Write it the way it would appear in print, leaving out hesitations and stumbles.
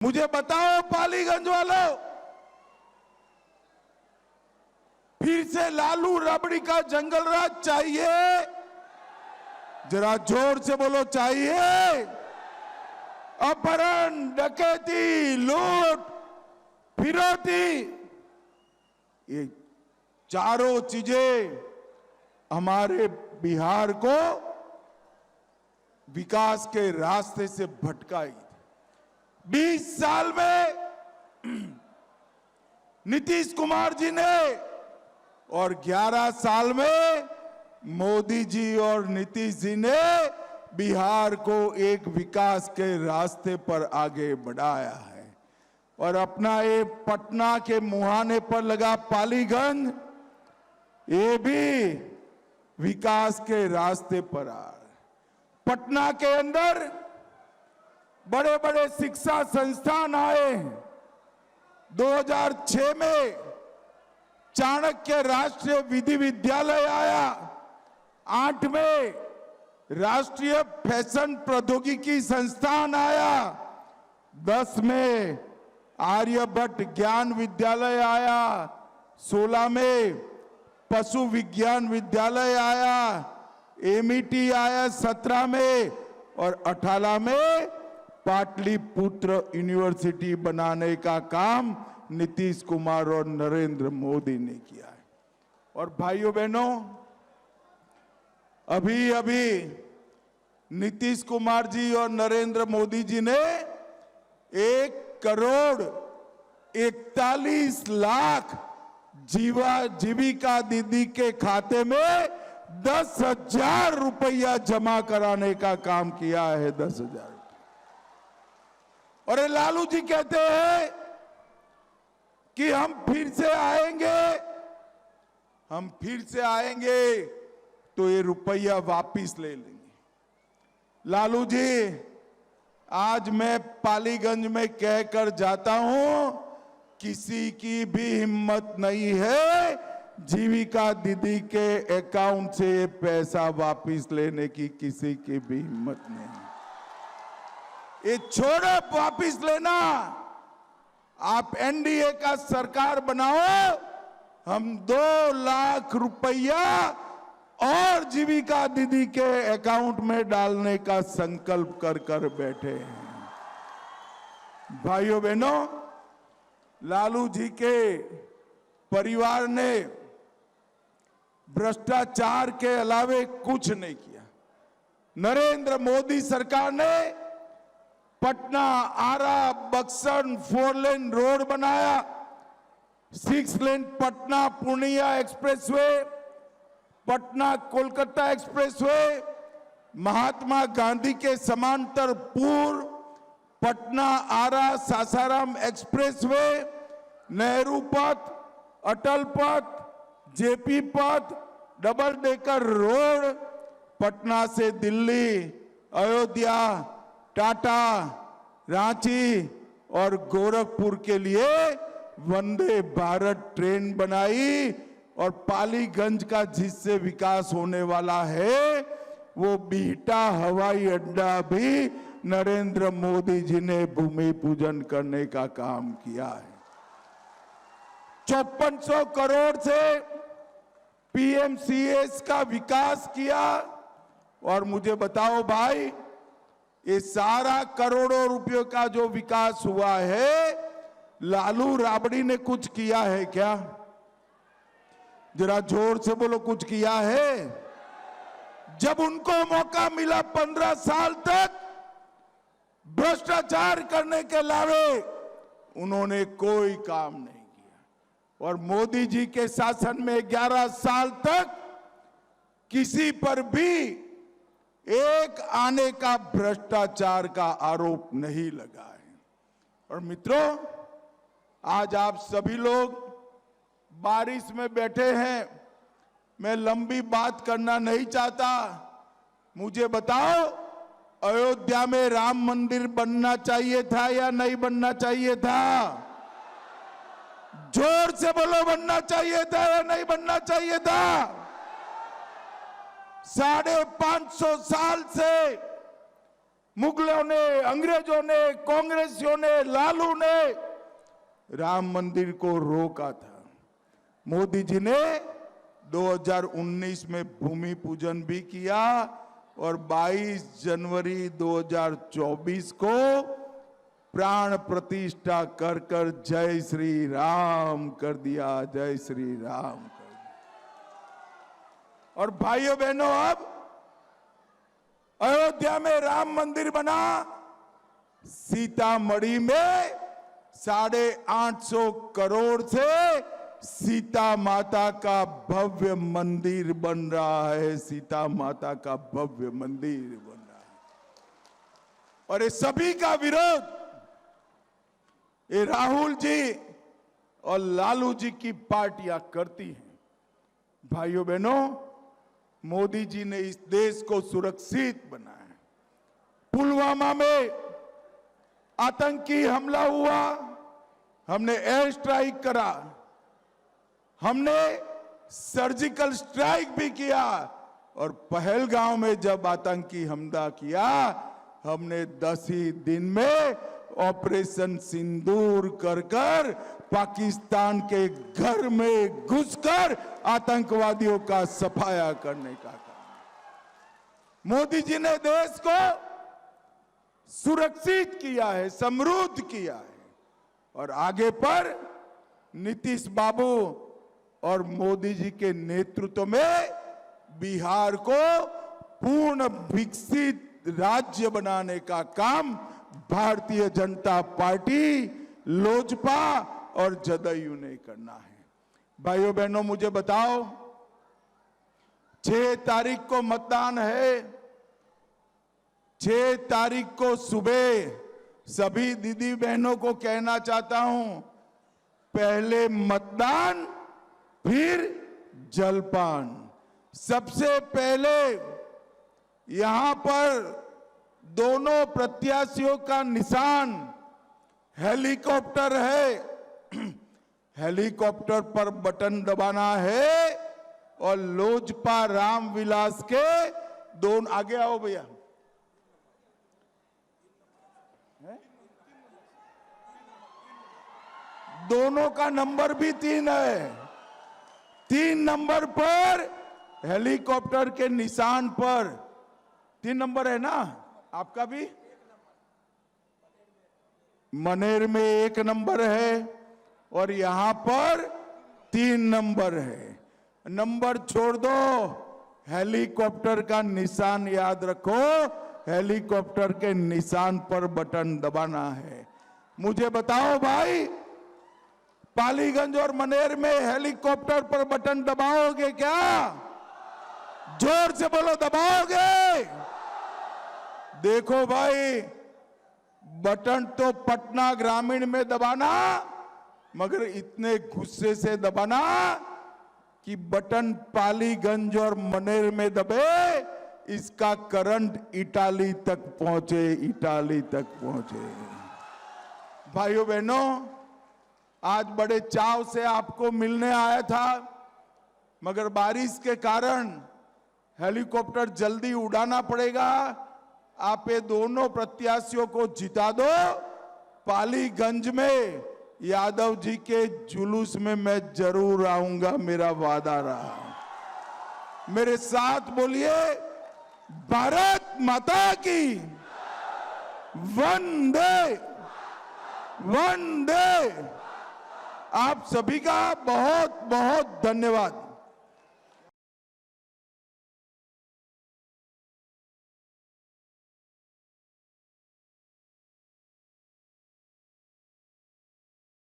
मुझे बताओ पालीगंज वालों, फिर से लालू राबड़ी का जंगल राज चाहिए? जरा जोर से बोलो, चाहिए? अपहरण, डकैती, लूट, फिरौती, ये चारों चीजें हमारे बिहार को विकास के रास्ते से भटकाई। 20 साल में नीतीश कुमार जी ने और 11 साल में मोदी जी और नीतीश जी ने बिहार को एक विकास के रास्ते पर आगे बढ़ाया है। और अपना ये पटना के मुहाने पर लगा पालीगंज, ये भी विकास के रास्ते पर आ रहा है। पटना के अंदर बड़े बड़े शिक्षा संस्थान आए। 2006 में चाणक्य राष्ट्रीय विधि विद्यालय आया। 8 में राष्ट्रीय फैशन प्रौद्योगिकी संस्थान आया। 10 में आर्यभट्ट ज्ञान विद्यालय आया। 16 में पशु विज्ञान विद्यालय आया। एमईटी आया 17 में, और 18 में पाटलिपुत्र यूनिवर्सिटी बनाने का काम नीतीश कुमार और नरेंद्र मोदी ने किया है। और भाइयों बहनों, अभी अभी नीतीश कुमार जी और नरेंद्र मोदी जी ने 1 करोड़ 41 लाख जीविका दीदी के खाते में 10,000 रुपया जमा कराने का काम किया है। 10,000। और ये लालू जी कहते हैं कि हम फिर से आएंगे, हम फिर से आएंगे तो ये रुपया वापिस ले लेंगे। लालू जी, आज मैं पालीगंज में कहकर जाता हूं, किसी की भी हिम्मत नहीं है जीविका दीदी के अकाउंट से पैसा वापिस लेने की, किसी की भी हिम्मत नहीं। ये छोड़ो वापिस लेना, आप एनडीए का सरकार बनाओ, हम 2 लाख रुपया और जीविका दीदी के अकाउंट में डालने का संकल्प कर कर बैठे हैं। भाइयों बहनों, लालू जी के परिवार ने भ्रष्टाचार के अलावे कुछ नहीं किया। नरेंद्र मोदी सरकार ने पटना आरा बक्सर 4 लेन रोड बनाया, 6 लेन पटना पूर्णिया एक्सप्रेसवे, पटना कोलकाता एक्सप्रेसवे, महात्मा गांधी के समांतर पूर्व पटना आरा सासाराम एक्सप्रेसवे, नेहरू पथ, अटल पथ, जेपी पथ, डबल डेकर रोड, पटना से दिल्ली, अयोध्या, टाटा, रांची और गोरखपुर के लिए वंदे भारत ट्रेन बनाई। और पालीगंज का जिससे विकास होने वाला है, वो बिहटा हवाई अड्डा भी नरेंद्र मोदी जी ने भूमि पूजन करने का काम किया है। 5400 करोड़ से पीएमसीएस का विकास किया। और मुझे बताओ भाई, ये सारा करोड़ों रुपयों का जो विकास हुआ है, लालू राबड़ी ने कुछ किया है क्या? जरा जोर से बोलो, कुछ किया है? जब उनको मौका मिला 15 साल तक भ्रष्टाचार करने के अलावे उन्होंने कोई काम नहीं किया। और मोदी जी के शासन में 11 साल तक किसी पर भी एक आने का भ्रष्टाचार का आरोप नहीं लगा है। और मित्रों, आज आप सभी लोग बारिश में बैठे हैं, मैं लंबी बात करना नहीं चाहता। मुझे बताओ, अयोध्या में राम मंदिर बनना चाहिए था या नहीं बनना चाहिए था? जोर से बोलो, बनना चाहिए था या नहीं बनना चाहिए था? 550 साल से मुगलों ने, अंग्रेजों ने, कांग्रेसियों ने, लालू ने राम मंदिर को रोका था। मोदी जी ने 2019 में भूमि पूजन भी किया और 22 जनवरी 2024 को प्राण प्रतिष्ठा कर कर जय श्री राम कर दिया, जय श्री राम कर दिया। और भाइयों बहनों, अब अयोध्या में राम मंदिर बना, सीतामढ़ी में 850 करोड़ से सीता माता का भव्य मंदिर बन रहा है, सीता माता का भव्य मंदिर बन रहा है। और ये सभी का विरोध ये राहुल जी और लालू जी की पार्टियां करती हैं। भाइयों बहनों, मोदी जी ने इस देश को सुरक्षित बनाया। पुलवामा में आतंकी हमला हुआ, हमने एयर स्ट्राइक करा, हमने सर्जिकल स्ट्राइक भी किया और पहलगांव में जब आतंकी हमला किया, हमने 10 ही दिन में ऑपरेशन सिंदूर कर कर पाकिस्तान के घर में घुसकर आतंकवादियों का सफाया करने का काम। मोदी जी ने देश को सुरक्षित किया है, समृद्ध किया है और आगे पर नीतीश बाबू और मोदी जी के नेतृत्व में बिहार को पूर्ण विकसित राज्य बनाने का काम भारतीय जनता पार्टी, लोजपा और जदयू ने करना है। भाइयों बहनों, मुझे बताओ, 6 तारीख को मतदान है। 6 तारीख को सुबह सभी दीदी बहनों को कहना चाहता हूं, पहले मतदान फिर जलपान। सबसे पहले यहां पर दोनों प्रत्याशियों का निशान हेलीकॉप्टर है। हेलीकॉप्टर पर बटन दबाना है और लोजपा रामविलास के दोनों, आगे आओ भैया, दोनों का नंबर भी 3 है। 3 नंबर पर हेलीकॉप्टर के निशान पर 3 नंबर है ना, आपका भी मनेर में 1 नंबर है और यहां पर 3 नंबर है। नंबर छोड़ दो, हेलीकॉप्टर का निशान याद रखो, हेलीकॉप्टर के निशान पर बटन दबाना है। मुझे बताओ भाई, पालीगंज और मनेर में हेलीकॉप्टर पर बटन दबाओगे क्या? जोर से बोलो, दबाओगे? देखो भाई, बटन तो पटना ग्रामीण में दबाना, मगर इतने गुस्से से दबाना कि बटन पालीगंज और मनेर में दबे, इसका करंट इटाली तक पहुंचे, इटाली तक पहुंचे। भाइयों बहनों, आज बड़े चाव से आपको मिलने आया था, मगर बारिश के कारण हेलीकॉप्टर जल्दी उड़ाना पड़ेगा। आप ये दोनों प्रत्याशियों को जिता दो। पालीगंज में यादव जी के जुलूस में मैं जरूर आऊंगा, मेरा वादा रहा। मेरे साथ बोलिए, भारत माता की वंदे वंदे। आप सभी का बहुत बहुत धन्यवाद।